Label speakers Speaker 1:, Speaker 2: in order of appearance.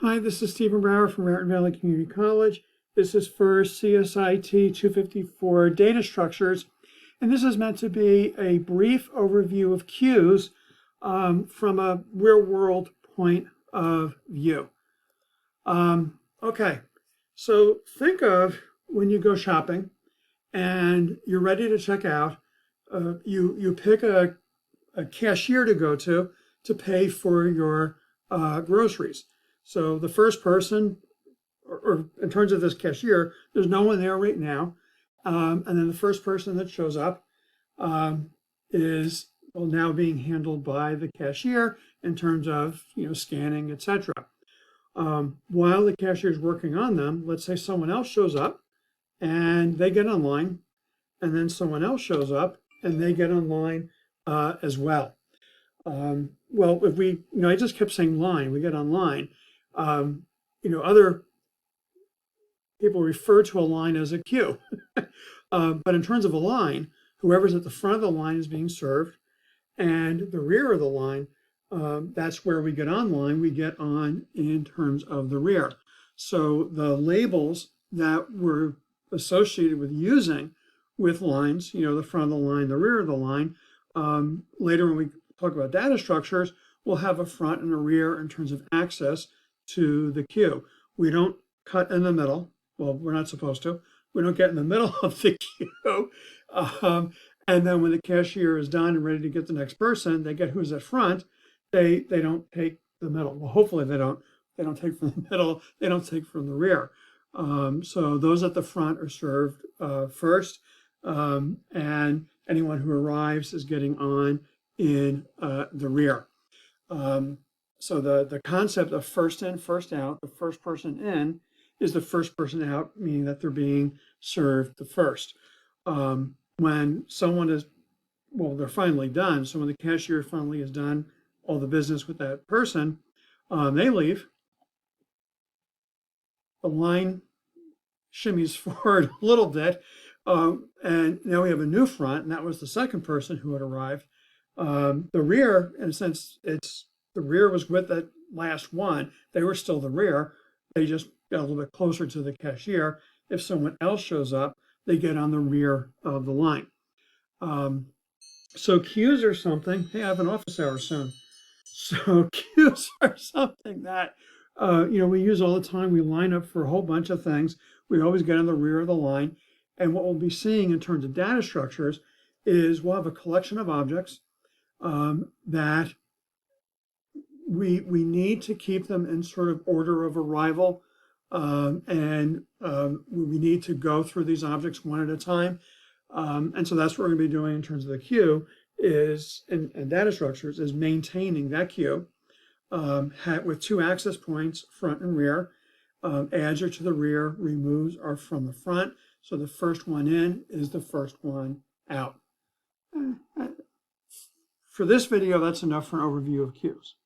Speaker 1: Hi, this is Stephen Brower from Raritan Valley Community College. This is for CSIT254 data structures, and this is meant to be a brief overview of queues from a real-world point of view. Okay, so think of when you go shopping and you're ready to check out, you pick a cashier to go to pay for your groceries. So the first person, or in terms of this cashier, there's no one there right now. And then the first person that shows up is now being handled by the cashier in terms of scanning, etc. While the cashier is working on them, let's say someone else shows up and they get online, and then someone else shows up and they get online as well. Well, if we, I just kept saying line, we get online. Other people refer to a line as a queue. But in terms of a line, whoever's at the front of the line is being served, and the rear of the line, that's where we get online. We get on in terms of the rear. So the labels that were associated with using with lines, the front of the line, the rear of the line, later when we talk about data structures, we'll have a front and a rear in terms of access to the queue. We don't cut in the middle. Well, we're not supposed to. We don't get in the middle of the queue. And then when the cashier is done and ready to get the next person, they get who's at front. They don't take the middle. Well, hopefully they don't take from the middle. They don't take from the rear. So those at the front are served first, and anyone who arrives is getting on in the rear. So the concept of first in, first out, the first person in is the first person out, meaning that they're being served the first. When someone is, they're finally done. So when the cashier finally is done all the business with that person, they leave. The line shimmies forward a little bit, and now we have a new front, and that was the second person who had arrived. The rear, in a sense, the rear was with that last one. They were still the rear. They just got a little bit closer to the cashier. If someone else shows up, they get on the rear of the line. So queues are something. Hey, I have an office hour soon. So queues are something that we use all the time. We line up for a whole bunch of things. We always get on the rear of the line. And what we'll be seeing in terms of data structures is we'll have a collection of objects that we need to keep them in sort of order of arrival, and we need to go through these objects one at a time. And so that's what we're going to be doing in terms of the queue is, and data structures, is maintaining that queue with two access points, front and rear. Adds are to the rear, removes are from the front. So the first one in is the first one out. For this video, that's enough for an overview of queues.